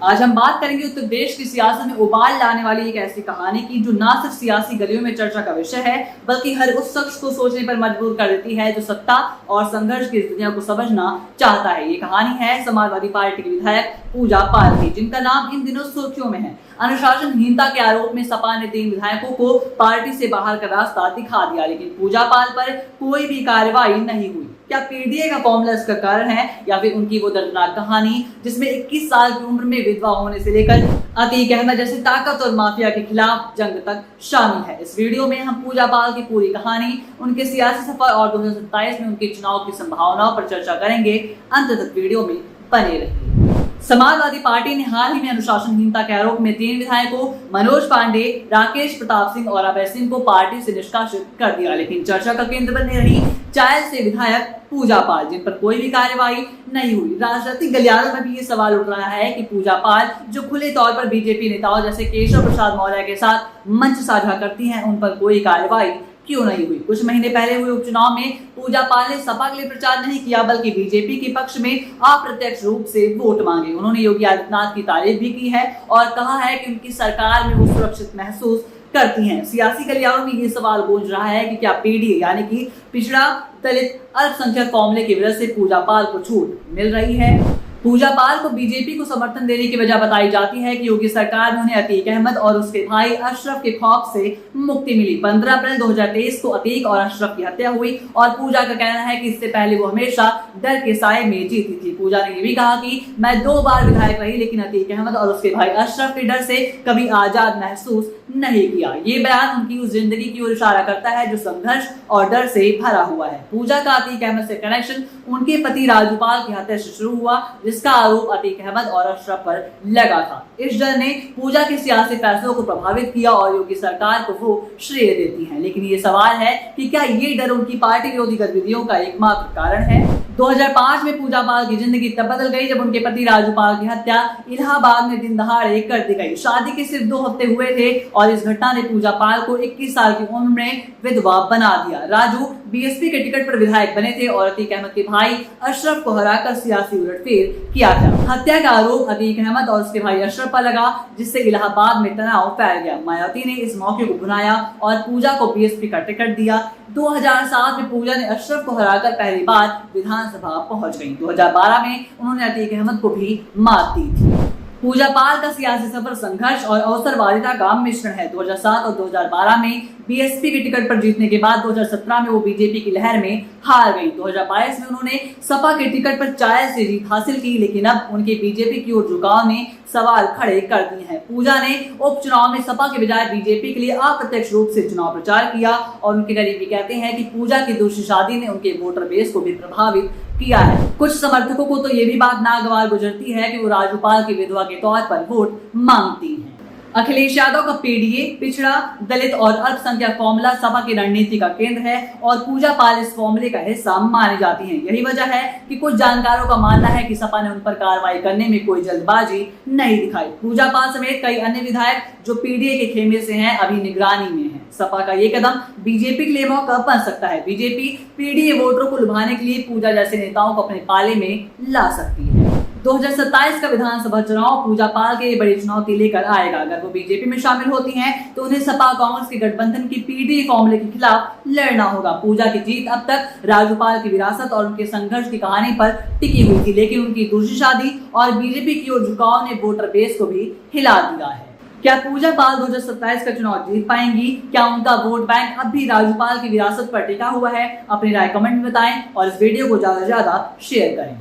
आज हम बात करेंगे उत्तर प्रदेश की सियासत में उबाल लाने वाली एक ऐसी कहानी की जो ना सिर्फ सियासी गलियों में चर्चा का विषय है बल्कि हर उस शख्स को सोचने पर मजबूर कर देती है जो सत्ता और संघर्ष की इस दुनिया को समझना चाहता है। ये कहानी है समाजवादी पार्टी की विधायक पूजा पाल की, जिनका नाम इन दिनों सुर्खियों में है। अनुशासनहीनता के आरोप में सपा ने 3 विधायकों को पार्टी से बाहर का रास्ता दिखा दिया, लेकिन पूजा पाल पर कोई भी कार्रवाई नहीं हुई। क्या पीडीए का फॉर्मूला इसका कारण है या फिर उनकी वो दर्दनाक कहानी जिसमें 21 साल की उम्र में विधवा होने से लेकर अतीक अहमद जैसे ताकत और माफिया के खिलाफ जंग तक शामिल है। इस वीडियो में हम पूजा पाल की पूरी कहानी, उनके सियासी सफर और 2027 में उनके चुनाव की संभावनाओं पर चर्चा करेंगे। अंत तक वीडियो में बने रहिए। समाजवादी पार्टी ने हाल ही में अनुशासनहीनता के आरोप में 3 विधायकों मनोज पांडे, राकेश प्रताप सिंह और अभय सिंह को पार्टी से निष्कासित कर दिया, लेकिन चर्चा का केंद्र बने रही चायल से विधायक पूजा पाल, जिन पर कोई भी कार्रवाई नहीं हुई। राजनीतिक गलियारों में भी ये सवाल उठ रहा है कि पूजा पाल जो खुले तौर पर बीजेपी नेताओं जैसे केशव प्रसाद मौर्य के साथ मंच साझा करती हैं, उन पर कोई कार्रवाई क्यों नहीं हुई। कुछ महीने पहले हुए उपचुनाव में पूजा पाल ने सपा के लिए प्रचार नहीं किया बल्कि बीजेपी के पक्ष में अप्रत्यक्ष रूप से वोट मांगे। उन्होंने योगी आदित्यनाथ की तारीफ भी की है और कहा है कि उनकी सरकार में वो सुरक्षित महसूस करती हैं। सियासी गलियारों में ये सवाल गूंज रहा है कि क्या पीडीए यानी कि पिछड़ा दलित अल्पसंख्यक फॉर्मूले की वजह से पूजा पाल को छूट मिल रही है। पूजा पाल को बीजेपी को समर्थन देने की वजह बताई जाती है कि योगी सरकार में उन्हें अतीक अहमद और उसके भाई अशरफ के खौफ से मुक्ति मिली। 15 अप्रैल 2023 को अतीक और अशरफ की हत्या हुई और पूजा का कहना है कि इससे पहले वो हमेशा डर के साए में जीती थी। पूजा ने ये भी कहा कि मैं 2 बार विधायक रही लेकिन अतीक अहमद और उसके भाई अशरफ के डर से कभी आजाद महसूस नहीं किया। ये बयान उनकी उस जिंदगी की ओर इशारा करता है जो संघर्ष और डर से भरा हुआ है। पूजा का अतीक अहमद से कनेक्शन उनके पति राजूपाल की हत्या से शुरू हुआ, जिसका आरोप अतीक अहमद और अशरफ पर लगा था। इस डर ने पूजा के सियासी फैसलों को प्रभावित किया और योगी सरकार को वो श्रेय देती हैं। लेकिन ये सवाल है कि क्या ये डर उनकी पार्टी विरोधी गतिविधियों का एकमात्र कारण है। 2005 में पूजा पाल की जिंदगी तब बदल गई जब उनके पति राजूपाल की हत्या इलाहाबाद में दिन दहाड़े कर दी गई। शादी के सिर्फ 2 हफ्ते हुए थे और इस घटना ने पूजा पाल को 21 साल की उम्र में विधवा बना दिया। राजू बीएसपी के टिकट पर विधायक बने थे और अतीक अहमद के भाई अशरफ को हराकर सियासी उलटफेर किया था। हत्या का आरोप अतीक अहमद और उसके भाई अशरफ पर लगा, जिससे इलाहाबाद में तनाव फैल गया। मायावती ने इस मौके को भुनाया और पूजा को बीएसपी का टिकट दिया। 2007 में पूजा ने अशरफ को हराकर पहली बार विधानसभा पहुंच गई। 2012 में उन्होंने अतीक अहमद को भी मात दी थी। पूजा पाल का सियासी सफर संघर्ष और अवसरवादिता का मिश्रण है। 2007 और 2012 में बीएसपी के टिकट पर जीतने के बाद 2017 में वो बीजेपी की लहर में हार गई। 2022 में उन्होंने सपा के टिकट पर चायल से जीत हासिल की, लेकिन अब उनके बीजेपी की ओर झुकाव ने सवाल खड़े कर दिए हैं। पूजा ने उपचुनाव में सपा के बजाय बीजेपी के लिए अप्रत्यक्ष रूप से चुनाव प्रचार किया और उनके करीबी कहते हैं कि पूजा की दूसरी शादी ने उनके वोटर बेस को भी प्रभावित किया है। कुछ समर्थकों को तो ये भी बात नागवार गुजरती है कि वो राजूपाल की विधवा के तौर पर वोट मांगती हैं। अखिलेश यादव का पीडीए पिछड़ा दलित और अल्पसंख्यक फॉर्मूला सपा की रणनीति का केंद्र है और पूजा पाल इस फॉर्मूले का हिस्सा मानी जाती हैं। यही वजह है कि कुछ जानकारों का मानना है कि सपा ने उन पर कार्रवाई करने में कोई जल्दबाजी नहीं दिखाई। पूजा पाल समेत कई अन्य विधायक जो पीडीए के खेमे से हैं अभी निगरानी में हैं। सपा का ये कदम बीजेपी के लिए मौका बन सकता है। बीजेपी पीडीए वोटरों को लुभाने के लिए पूजा जैसे नेताओं को अपने पाले में ला सकती है। 2027 का विधानसभा चुनाव पूजा पाल के बड़ी चुनौती लेकर आएगा। अगर वो बीजेपी में शामिल होती हैं तो उन्हें सपा कांग्रेस के गठबंधन की पीडीए फॉर्मूले के खिलाफ लड़ना होगा। पूजा की जीत अब तक राजूपाल की विरासत और उनके संघर्ष की कहानी पर टिकी हुई थी, लेकिन उनकी दूसरी शादी और बीजेपी की ओर झुकाव ने वोटर बेस को भी हिला दिया है। क्या पूजा पाल 2027 का चुनाव जीत पाएंगी? क्या उनका वोट बैंक अब भी राजूपाल की विरासत पर टिका हुआ है? अपनी राय कमेंट में बताएं और इस वीडियो को ज्यादा से ज्यादा शेयर करें।